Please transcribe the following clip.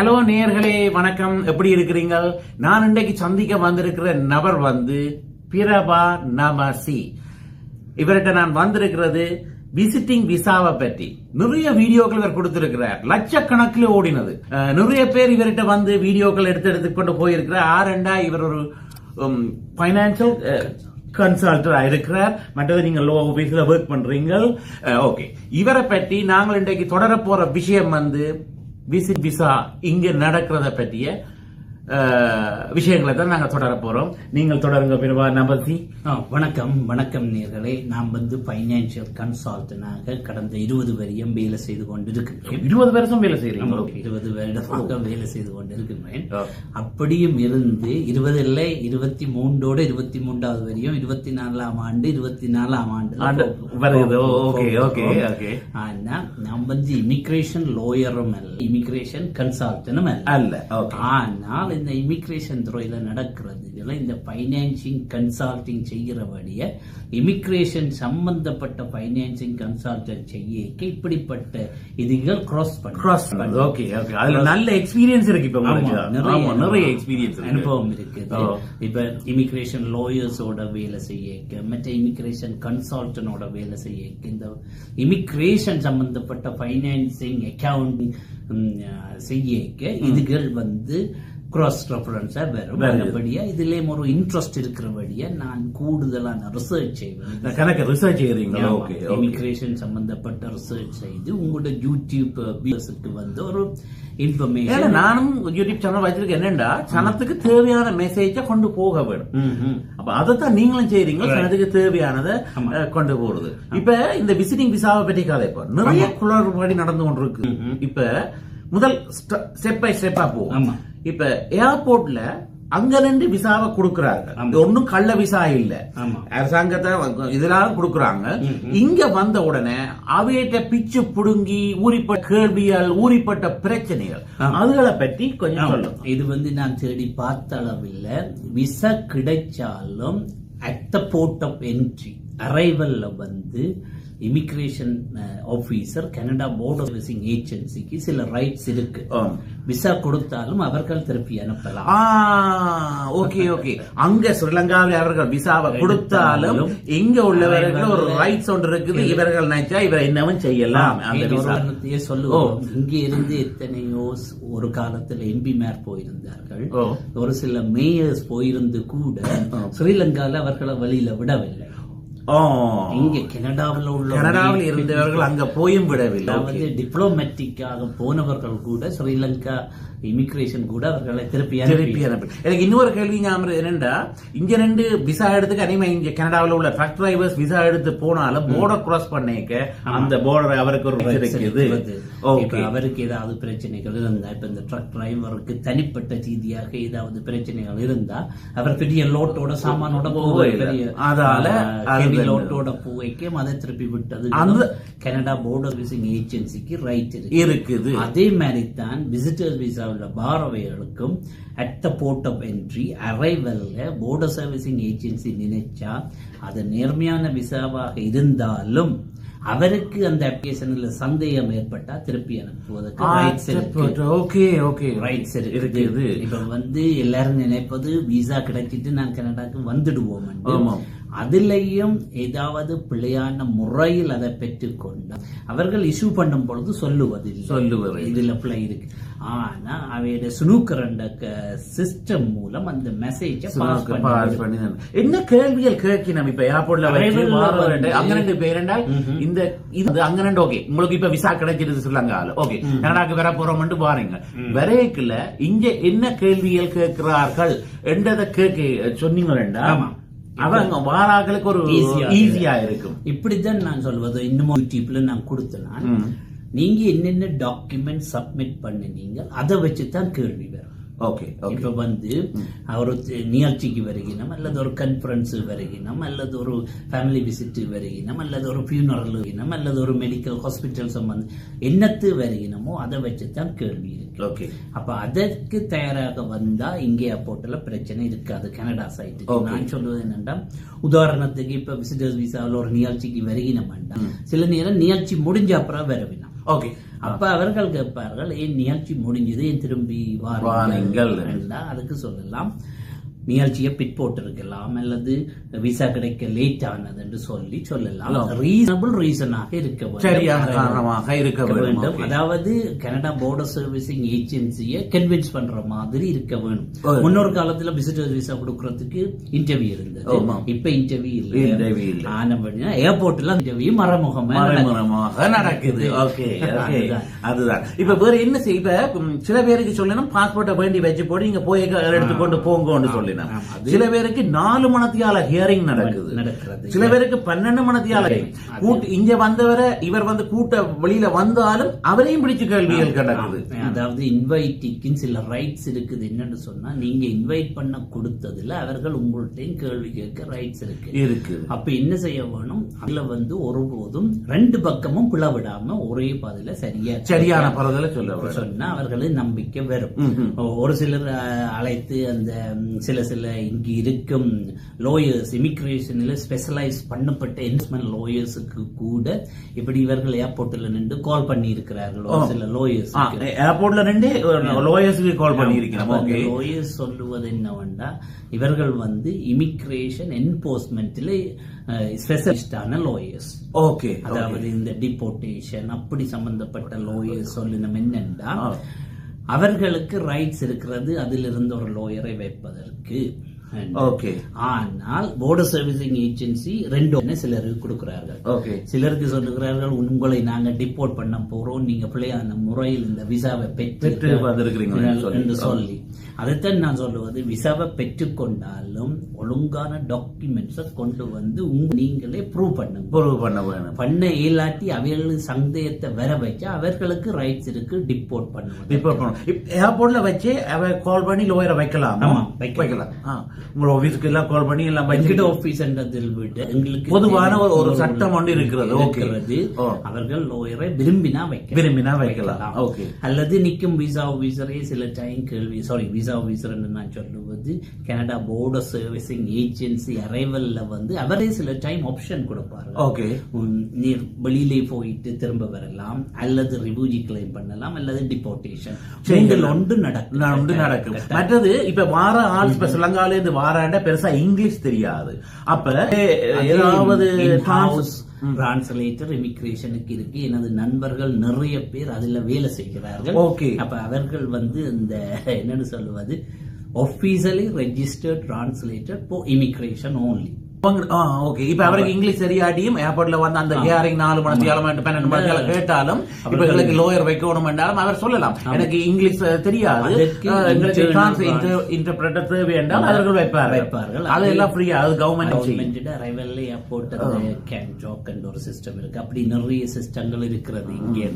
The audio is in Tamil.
ஹலோ நேயர்களே, வணக்கம். எப்படி இருக்கிறீங்க? நான் இன்றைக்கு சந்திக்க வந்திருக்கிற நபர் பிரபா நமசி. இவர்கிட்ட நான் வந்திருக்கிறது விசிட்டிங் விசாவை பற்றி நிறைய வீடியோக்கள் இவர் கொடுத்திருக்கிறார். லட்சக்கணக்கில் ஓடினது. நிறைய பேர் இவர்கிட்ட வந்து வீடியோக்கள் எடுத்து கொண்டு போயிருக்கிறார். ஆரண்டா இவர் ஒரு பைனான்சியல் கன்சல்டன்ட் இருக்கிறார். மற்றது நீங்க லோ ஆபீஸ்ல ஒர்க் பண்றீங்க. ஓகே, இவரை பற்றி நாங்கள் இன்றைக்கு தொடர போற விஷயம் விசிட் விசா இங்க நடக்கிறத பற்றிய விஷயங்களை தான் நாங்க தொடர போறோம். நீங்கள் தொடருங்க பிரபா நமசி. வணக்கம் நேயர்களே. நாம் பைனான்சியல் கன்சல்டன்டாக கடந்த 20 வருடம் வேலை செய்து கொண்டிருக்கிறேன். 20 வருஷம் வேலை செய்யறீங்க? 20 வருடமாக வேலை செய்து கொண்டிருக்கிறேன். அப்படியும் இருந்து 20 இல்லை 23 23வது வரையும் 24ஆம் ஆண்டு 24ஆம் ஆண்டு வருது. ஓகே. ஆனா நாம் இமிகிரேஷன் லோயரும் அல்ல, இமிகிரேஷன் கன்சல்டன்டும் அல்ல. ஆனால் இந்த இமிகிரேஷன் துறையில நடக்கிறது இந்த பைனான்சிங் கன்சல்டிங் செய்கிறபடிய இமிகிரேஷன் சம்பந்தப்பட்ட பைனான்சிங் கன்சல்டன்ட் செய்ய இப்படிப்பட்ட இதுகள் கிராஸ் பண்ண. ஓகே. அதுல நல்ல எக்ஸ்பீரியன்ஸ் இருக்கு. இப்ப நிறைய எக்ஸ்பீரியன்ஸ் அனுபவம் இருக்குது. இப்ப இமிகிரேஷன் லாயர்ஸோட வேலை செய்ய, மற்ற இமிகிரேஷன் கன்சல்டன்டோட வேலை செய்ய, இந்த இமிகிரேஷன் சம்பந்தப்பட்ட பைனான்சிங் அக்கவுண்டிங் செய்ய இதுகள் கிராஸ் ரெஃபரன்ஸா வரும். அதுபடியா இதுலயும் ஒரு இன்ட்ரெஸ்ட் இருக்கிறபடியா நான் கூடுதலான ரிசர்ச் செய்வேன். கணக்கு ரிசர்ச் செய்யறீங்களா? இமிகிரேஷன் சம்பந்தப்பட்ட ரிசர்ச் செய்து உங்களோட யூடியூப் வியூவர்ஸுக்கு ஒரு இன்ஃபர்மேஷன். நானும் யூடியூப் சேனல் வச்சிருக்கேன். என்னண்டா சனத்துக்கு தேவையான மெசேஜ கொண்டு போக வேணும். அப்ப அதைத்தான் நீங்களும் செய்றீங்க. சனத்துக்கு தேவையானதை கொண்டு போறது. இப்ப இந்த விசிட்டிங் விசாவை பற்றி கதைப்போ நிறைய குளறுபடி நடந்து கொண்டிருக்கு. இப்ப முதல் ஸ்டெப் பை ஸ்டெப்பா போகும். இப்ப ஏர்போர்ட்ல அங்க நின்று விசாவை கொடுக்கறாங்க. ஒன்னும் கள்ள விசா இல்ல, அரசாங்கத்தை இதெல்லாம் கொடுக்கறாங்க. இங்க வந்த உடனே அவையிட்ட பிச்சு புடுங்கி ஊறிப்பட்ட கேள்விகள், ஊறிப்பட்ட பிரச்சனைகள், அதுகளை பற்றி கொஞ்சம் சொல்லுங்க. இது நான் தேடி பார்த்த அளவில் விசா கிடைச்சாலும் at the port of entry அரைவல்ல immigration officer Canada border servicing ஏஜென்சிக்கு சில ரைட்ஸ் இருக்கு. விசா கொடுத்தாலும் அவர்கள் திருப்பி அனுப்பலாம். ஓகே. அங்க ஸ்ரீலங்காவில் அவர்கள் விசாவை கொடுத்தாலும் இங்க உள்ளவர்கள் ஒரு ரைட்ஸ் ஒன்று இருக்குது. இவர்கள் நினைச்சா இவர் என்னவும் செய்யலாம். உதாரணத்தையே சொல்லுவோம். இங்க இருந்து எத்தனையோ ஒரு காலத்துல எம்பி மேர் போயிருந்தார்கள். ஒரு சில மேயர்ஸ் போயிருந்து கூட ஸ்ரீலங்கால அவர்களை வழியில விடவில்லை. இங்க கனடாவில் இருந்தவர்கள் அங்க போயும் விடவில்லை. டிப்ளோமேட்டிக்காக போனவர்கள் கூட ஸ்ரீலங்கா இமிகிரேஷன் கூட அவர்களை திருப்பி அனுப்பி. எனக்கு இன்னொரு கேள்வி என்னண்டா, இங்க ரெண்டு விசா எடுத்துக்க அனிமே இங்க கனடாவில் உள்ள ட்ரக் டிரைவர்ஸ் விசா எடுத்து போனாலும் போர்டர் கிராஸ் பண்ணிக்க அந்த போர்டர் அவருக்கு ஒரு இருக்குது. அவருக்கு ஏதாவது பிரச்சனைகள் இருந்தா, இப்ப இந்த ட்ரக் டிரைவருக்கு தனிப்பட்ட ரீதியாக ஏதாவது பிரச்சனைகள் இருந்தா அவர் பெரிய லோட்டோட சாமானோட லோட்டோட போய்க்க அதை திருப்பி விட்டது கனடா போர்டர் சர்வீசிங் ஏஜென்சிக்கு ரைட் இருக்குது. அதே மாதிரி தான் விசிட்டர் விசா பாரவையர்களுக்கும் at the port of entry அரைவல்ல போர்டர் சர்வீசிங் ஏஜென்சி நினைச்சா அது நேர்மையான விசாவாக இருந்தாலும் அவருக்கு அந்த அப்ளிகேஷன்ல சந்தேகம் ஏற்பட்டா திருப்பி அனுப்புவதற்கு ரைட்ஸ் இருக்குது. இப்ப எல்லாரும் நினைப்பது விசா கிடைச்சிட்டு நான் கனடாக்கு வந்துடுவோம். அதுலயும் ஏதாவது பிழையான முறையில் அதை பெற்றுக்கொண்டு அவர்கள் இஷ்யூ பண்ணும் பொழுது சொல்லுவது இதுல பிழை இருக்கு. ஆனா அவையோட ஸ்னூக்கர் சிஸ்டம் மூலம் அந்த மெசேஜ் என்ன கேள்விகள் கேட்கணும். இப்ப ஏர்போர்ட்ல அங்க பேரண்டால் இந்த அங்க ஓகே உங்களுக்கு இப்ப விசா கிடைக்கிறது ஸ்ரீலங்கால, ஓகே கனடாக்கு வர போறோம் பாருங்க. வரைக்குள்ள இங்க என்ன கேள்விகள் கேட்கிறார்கள் என்றதை கேட்க சொன்னீங்க. அவங்க வாராக்களுக்கு ஒரு ஈஸியா இருக்கும். இப்படித்தான் நான் சொல்வது. இன்னும் யூடியூப்ல நான் கொடுத்தேன். நீங்க என்னென்ன டாக்குமெண்ட் சப்மிட் பண்ணினீங்க அதை வச்சுதான் கேள்வி வரும். இப்ப ஒரு நிகழ்ச்சிக்கு வருகினோம், அல்லது ஒரு கான்ஃபரன்ஸ் வருகினோம், அல்லது ஒரு ஃபேமிலி விசிட் வருகினோம், அல்லது ஒரு ஃபியூனரல் வருகினோம், அல்லது ஒரு மெடிக்கல் ஹாஸ்பிட்டல் சம்பந்தம் என்னத்து வருகினமோ அதை வச்சுதான் கேள்வி இருக்கு. அப்ப அதற்கு தயாராக வந்தா இங்கே ஏர்போர்ட்ல பிரச்சனை இருக்காது. கனடா சைட்டுக்கு நான் சொல்வது என்னன்னா, உதாரணத்துக்கு இப்ப விசிட்டர்ஸ் விசாவில் ஒரு நிகழ்ச்சிக்கு வருகினோம், சில நேரம் நிகழ்ச்சி முடிஞ்ச அப்புறம் வரவினா அப்ப அவர்கள் கேட்பார்கள் ஏன் நிகழ்ச்சி முடிஞ்சது ஏன் திரும்பி வாருங்கள். அதுக்கு சொல்லலாம் நிகழ்ச்சியை பிற்போட்டு இருக்கலாம் அல்லது விசா கிடைக்க லேட் ஆனது என்று சொல்லலாம். ரீசனபிள் ரீசனாக இருக்க வேண்டும். அதாவது கனடா பார்டர் சர்வீசிங் ஏஜென்சியை கன்வின்ஸ் பண்ற மாதிரி இருக்க வேணும். முன்னொரு காலத்துல விசிட்டர்ஸ் விசா கொடுக்கறதுக்கு இன்டர்வியூ இருந்தது, இப்ப இன்டர்வியூ இல்லை. ஆனா ஏர்போர்ட்ல இன்டர்வியூ மறைமுகமாக நடக்குது. அதுதான் இப்ப வேற என்ன செய்ய சில பேருக்கு சொல்லணும் பாஸ்போர்ட்டை வேண்டி வச்சு போட்டு நீங்க போய் எடுத்துக்கொண்டு போங்கன்னு சொல்லி. சில பேருக்கு 4 மணத்தியால ஹியரிங் நடக்குது, சில பேருக்கு 12 மணத்தியால. இங்க வந்தவரை இவர் வந்து கூட்ட வெளியில வந்தாலும் அவரையும் பிடிச்சு கேள்விகள் கிடக்குது. அதாவது இன்வைட்டிக்கு சில ரைட்ஸ் இருக்குது. என்னன்னு சொன்னா நீங்க இன்வைட் பண்ண கொடுத்ததுல அவர்கள் உங்கள்கிட்ட கேள்வி கேட்க ரைட்ஸ் இருக்கு. அப்ப என்ன செய்ய வேணும், அதுல வந்து ஒருபோதும் 2 பக்கமும் பிளவிடாம ஒரே பாதையில சரியான பரதல சொன்னா அவர்களுக்கு நம்பிக்கை வரும். ஒரு சிலர் அழைத்து அந்த சில இங்க இருக்கும் லாயர்ஸ் இமிகிரேஷன்ல ஸ்பெஷலைஸ் பண்ணப்பட்ட இன்வெஸ்ட்மெண்ட் லாயர்ஸுக்கு கூட இப்படி இவர்கள் ஏர்போர்ட்ல நின்று கால் பண்ணி இருக்கிறார்கள். சில லாயர்ஸ் ஏர்போர்ட்ல நின்று லாயர்ஸ்க்கு கால் பண்ணி இருக்கிறாங்க. லாயர்ஸ் சொல்லுவது என்னவென்றா இவர்கள் வந்து இமிகிரேஷன் என்போர்ஸ்மெண்ட்ல ஸ்பெஷலிஸ்டான லாயர்ஸ். ஓகே, அதாவது இந்த டிபோர்டேஷன் அப்படி சம்பந்தப்பட்ட லாயர்ஸ் சொல்லணும். என்னன்னா அவர்களுக்கு ரைட்ஸ் இருக்கிறது அதிலிருந்து ஒரு லாயரை வைப்பதற்கு. ஆனால் பார்டர் சர்வீசிங் ஏஜென்சி 2 சிலருக்கு கொடுக்கிறார்கள். சிலருக்கு சொல்லுகிறார்கள் உங்களை நாங்க டிபோர்ட் பண்ண போறோம், நீங்க பிள்ளையான முறையில் இந்த விசாவை பெற்று என்று சொல்லி. அதைத்தான் நான் சொல்லுவது, விசாவை பெற்றுக்கொண்டாலும் ஒழுங்கான டாக்குமெண்ட்ஸை கொண்டு வந்து நீங்களே ப்ரூவ் பண்ண வேணும். பண்ண இயலாட்டி அவர்களுக்கு சந்தேகத்தை வர வச்சா அவர்களுக்கு ரைட்ஸ் இருக்கு டிபோர்ட் பண்ணுவோம். ஏர்போர்ட்ல வச்சு கால் பண்ணி லோயரை வைக்கலாம். உங்களோட ஆபீஸ்க்கு எல்லாம் கால் பண்ணி எல்லாம் பட்ஜெட் ஆபீஸ் என்றதில் விட எங்களுக்கு பொதுவான ஒரு சட்டம் ஒன்று இருக்கிறது. அவர்கள் லோயரை விரும்பினா வைக்கலாம். அல்லது நிக்கும் விசா ஆபீசரே சில டைம் விசா ஆபீசர் என்று நான் சொல்லுவது கனடா பார்டர் சர்வீசிங் ஏஜென்சி அரைவல்ல வந்து அவரே சில டைம் ஆப்ஷன் கொடுப்பார்கள். நீர் வெளியிலே போயிட்டு திரும்ப வரலாம், அல்லது ரிஃப்யூஜி கிளைம் பண்ணலாம், அல்லது டிபோர்டேஷன் ஒன்று நடக்கும். மற்றது இப்ப வார ஆள் ஸ்ரீலங்கால இருந்து வாராண்ட பெருசா இங்கிலீஷ் தெரியாது. அப்ப ஏதாவது டிரான்ஸ்லேட்டர் இமிகிரேஷனுக்கு இருக்கு. எனது நண்பர்கள் நிறைய பேர் அதுல வேலை செய்கிறார்கள். அப்ப அவர்கள் வந்து இந்த என்னன்னு சொல்லுவது officially registered translator for immigration only. இப்ப அவருக்கு இங்கிலீஷ் சரியாட்டியும் ஏர்போர்ட்ல வந்து அந்த ஹியரிங் 4 மணி 12 மணி கேட்டாலும் இப்ப எங்களுக்கு லோயர் வைக்கணும் என்றாலும் அவர் சொல்லலாம் எனக்கு இங்கிலீஷ் தெரியாது, இன்டர்பிரட்டர் தேவை என்றால் அவர்கள் வைப்பார்கள். அதெல்லாம் ஃப்ரீயா, அது கவர்மெண்ட் அரைவல் ஏர்போர்ட் கேன் ஜாக் என்ற ஒரு சிஸ்டம் இருக்கு. அப்படி நிறைய சிஸ்டங்கள் இருக்கிறது இங்கே.